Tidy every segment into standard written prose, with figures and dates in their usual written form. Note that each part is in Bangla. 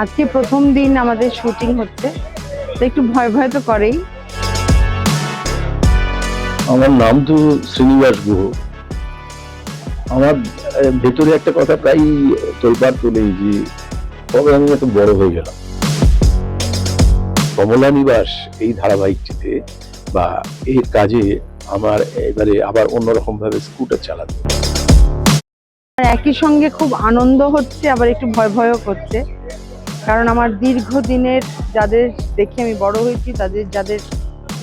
আজকে প্রথম দিন আমাদের শুটিং হচ্ছে, তো একটু ভয় ভয় তো করেই। আমার নাম তো শ্রীনিবাস গুহ। আমার ভেতরে একটা কথা প্রায় তোলপাড় তোলে যে কবে আমি এত বড় হয়ে গেলাম। কমলা নিবাস এই ধারাবাহিকটিতে বা এর কাজে আমার এবারে আবার অন্যরকম ভাবে স্কুটার চালাতে, আর একই সঙ্গে খুব আনন্দ হচ্ছে, আবার একটু ভয় ভয়ও করছে। কারণ আমার দীর্ঘদিনের যাদের দেখে আমি বড় হয়েছি, যাদের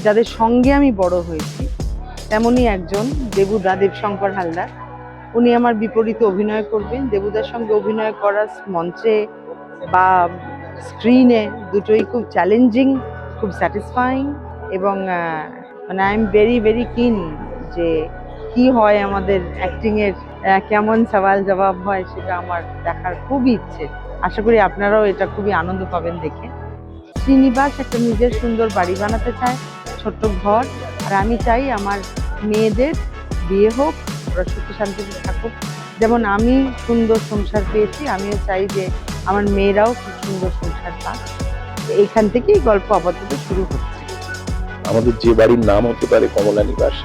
যাদের সঙ্গে আমি বড় হয়েছি, তেমনই একজন দেবুদা, দেবশঙ্কর হালদার। উনি আমার বিপরীতে অভিনয় করবেন। দেবুদার সঙ্গে অভিনয় করা মঞ্চে বা স্ক্রিনে দুটোই খুব চ্যালেঞ্জিং, খুব স্যাটিসফাইং, এবং মানে আই এম ভেরি ভেরি কিন যে কি হয় আমাদের অ্যাক্টিংয়ের, কেমন সওয়াল জবাব হয় সেটা আমার দেখার খুবই ইচ্ছে। আশা করি আপনারাও এটা খুবই আনন্দ পাবেন দেখে। শ্রীনিবাস একটা নিজের সুন্দর বাড়ি বানাতে চায়, ছোট্ট ঘর, আর আমি চাই আমার মেয়েদের বিয়ে হোক, ওরা সুখে শান্তিতে থাকুক। যেমন আমি সুন্দর সংসার পেয়েছি, আমিও চাই যে আমার মেয়েরাও খুব সুন্দর সংসার পাক। এইখান থেকেই গল্প আপাতত শুরু হচ্ছে। আমাদের যে বাড়ির নাম হতে পারে কমলা নিবাস।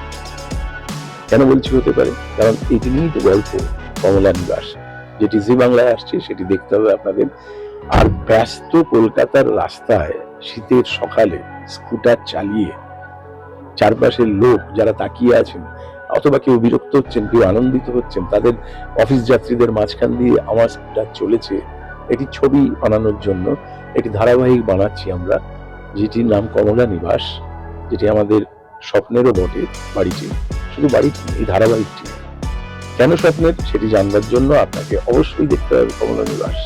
কেন বলছি হতে পারে? কারণ এটি নিয়েই তো গল্প, কমলা নিবাস। যেটি জি বাংলায় আসছে সেটি দেখতে হবে আপনাদের। আর ব্যস্ত কলকাতার রাস্তায় শীতের সকালে স্কুটার চালিয়ে চারপাশের লোক যারা তাকিয়ে আছেন, অথবা কেউ বিরক্ত হচ্ছেন, কেউ আনন্দিত হচ্ছেন, তাদের অফিস যাত্রীদের মাঝখান দিয়ে আমার স্কুটার চলেছে, এটি ছবি বানানোর জন্য একটি ধারাবাহিক বানাচ্ছি আমরা, যেটির নাম কমলা নিবাস, যেটি আমাদের স্বপ্নেরও বটে। বাড়িটি, শুধু বাড়িটি, এই ধারাবাহিকটি কেন স্বপ্নের সেটি জানবার জন্য আপনাকে অবশ্যই দেখতে হবে কমলা নিবাস।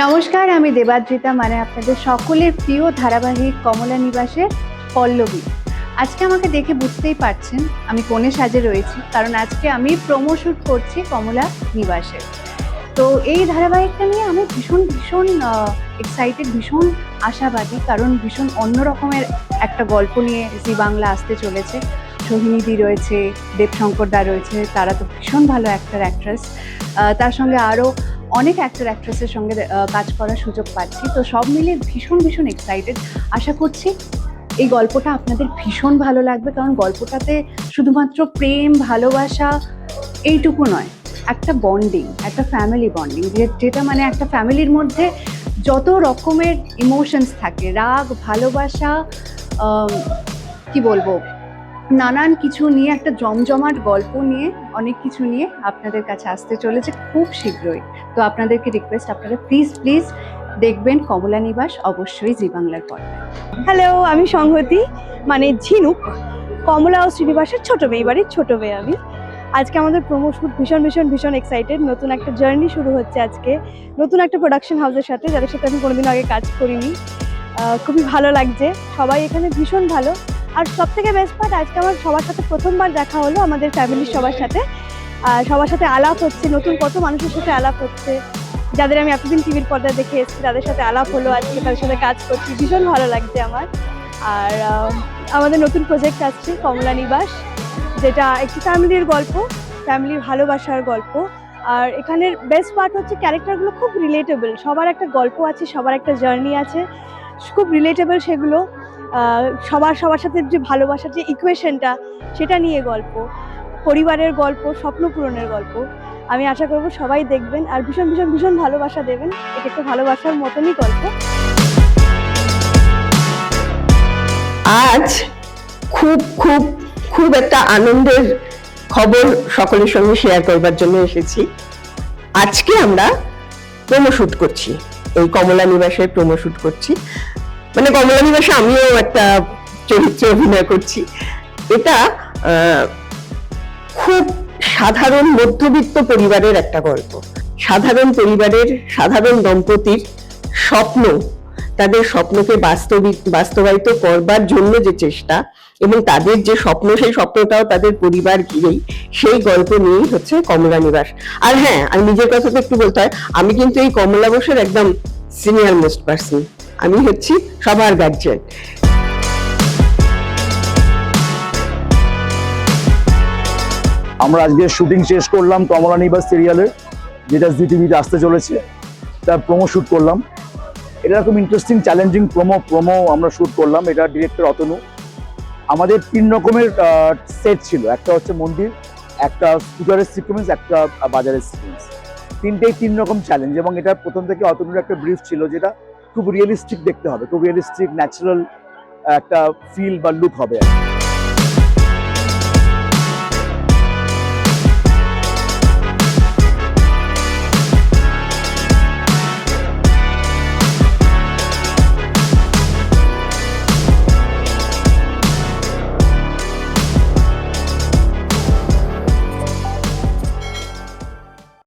নমস্কার, আমি দেবাদ্রিতা, মানে আপনাদের সকলের প্রিয় ধারাবাহিক কমলা নিবাসের পল্লবী। আজকে আমাকে দেখে বুঝতেই পারছেন আমি কোণে সাজে রয়েছি, কারণ আজকে আমি প্রোমো শুট করছি কমলা নিবাসের। তো এই ধারাবাহিকটা নিয়ে আমি ভীষণ ভীষণ এক্সাইটেড, ভীষণ আশাবাদী, কারণ ভীষণ অন্য রকমের একটা গল্প নিয়ে জি বাংলা আসতে চলেছে। সোহিনীদি রয়েছে, দেবশঙ্কর দা রয়েছে, তারা তো ভীষণ ভালো অ্যাক্টর অ্যাক্ট্রেস। তার সঙ্গে আরও অনেক অ্যাক্টর অ্যাক্ট্রেসের সঙ্গে কাজ করার সুযোগ পাচ্ছি। তো সব মিলিয়ে ভীষণ ভীষণ এক্সাইটেড। আশা করছি এই গল্পটা আপনাদের ভীষণ ভালো লাগবে, কারণ গল্পটাতে শুধুমাত্র প্রেম, ভালোবাসা এইটুকু নয়, একটা বন্ডিং, একটা ফ্যামিলি বন্ডিং, যেটা মানে একটা ফ্যামিলির মধ্যে যত রকমের ইমোশনস থাকে, রাগ, ভালোবাসা, কি বলবো, নানান কিছু নিয়ে একটা জমজমাট গল্প নিয়ে, অনেক কিছু নিয়ে আপনাদের কাছে আসতে চলেছে খুব শীঘ্রই। তো আপনাদেরকে রিকোয়েস্ট, আপনারা প্লিজ প্লিজ দেখবেন কমলা নিবাস, অবশ্যই জি বাংলার পর্দায়। হ্যালো, আমি সংহতি, মানে ঝিনুক, কমলা ও শ্রীনিবাসের ছোট মেয়ে, বাড়ির ছোট মেয়ে আমি। আজকে আমাদের প্রোমো শুট, ভীষণ ভীষণ ভীষণ এক্সাইটেড। নতুন একটা জার্নি শুরু হচ্ছে আজকে, নতুন একটা প্রোডাকশন হাউসের সাথে, যাদের সাথে আমি কোনোদিন আগে কাজ করিনি। খুবই ভালো লাগছে, সবাই এখানে ভীষণ ভালো। আর সব থেকে বেস্ট পার্ট, আজকে আমার সবার সাথে প্রথমবার দেখা হলো, আমাদের ফ্যামিলির সবার সাথে। সবার সাথে আলাপ হচ্ছে, নতুন কত মানুষের সাথে আলাপ হচ্ছে, যাদের আমি এতদিন টিভির পর্দায় দেখে এসেছি, তাদের সাথে আলাপ হলো, আজকে তাদের সাথে কাজ করছি, ভীষণ ভালো লাগছে আমার। আর আমাদের নতুন প্রজেক্ট আসছে কমলা নিবাস, যেটা একটি ফ্যামিলির গল্প, ফ্যামিলির ভালোবাসার গল্প। আর এখানের বেস্ট পার্ট হচ্ছে ক্যারেক্টারগুলো খুব রিলেটেবল, সবার একটা গল্প আছে, সবার একটা জার্নি আছে, খুব রিলেটেবল সেগুলো। সবার সাথে যে ভালোবাসার যে ইকুয়েশনটা, সেটা নিয়ে গল্প, পরিবারের গল্প, স্বপ্ন পূরণের গল্প। আমি আশা করবো সবাই দেখবেন আর ভীষণ ভীষণ ভীষণ ভালোবাসা দেবেন। এটা একটা ভালোবাসার মতনই গল্প। আজ খুব খুব খুব একটা আনন্দের খবর সকলের সঙ্গে শেয়ার করবার জন্য এসেছি। আজকে আমরা প্রোমো শুট করছি, এই কমলা নিবাসের প্রোমো শুট করছি। মানে কমলা নিবাসে আমিও একটা চরিত্রে অভিনয় করছি। এটা খুব সাধারণ মধ্যবিত্ত পরিবারের একটা গল্প। সাধারণ পরিবারের সাধারণ দম্পতির স্বপ্ন, তাদের স্বপ্নকে বাস্তবায়িত করবার জন্য যে চেষ্টা, এবং তাদের যে স্বপ্ন, সেই স্বপ্নটাও তাদের পরিবার ঘিরেই, সেই গল্প নিয়েই হচ্ছে কমলা নিবাস। আর হ্যাঁ, আমি নিজের কথা তো একটু বলতে হয়, আমি কিন্তু এই কমলা বোসের একদম সিনিয়র মোস্ট পার্সন, আমি হচ্ছি সবার গার্জিয়ান। আমরা আজকে শুটিং শেষ করলাম কমলা নিবাস সিরিয়ালের, যেটা জি টিভিতে আসতে চলেছে, তার প্রোমো শ্যুট করলাম। এটা খুব ইন্টারেস্টিং চ্যালেঞ্জিং প্রোমো আমরা শ্যুট করলাম। এটা ডিরেক্টর অতনু। আমাদের 3 রকমের সেট ছিল, একটা হচ্ছে মন্দির, একটা স্কুটারের সিকোয়েন্স, একটা বাজারের সিকোয়েন্স। 3 রকম চ্যালেঞ্জ, এবং এটা প্রথম থেকে অতনুর একটা ব্রিফ ছিল, যেটা খুব রিয়েলিস্টিক দেখতে হবে, খুব রিয়েলিস্টিক ন্যাচারাল একটা ফিল বা লুক হবে।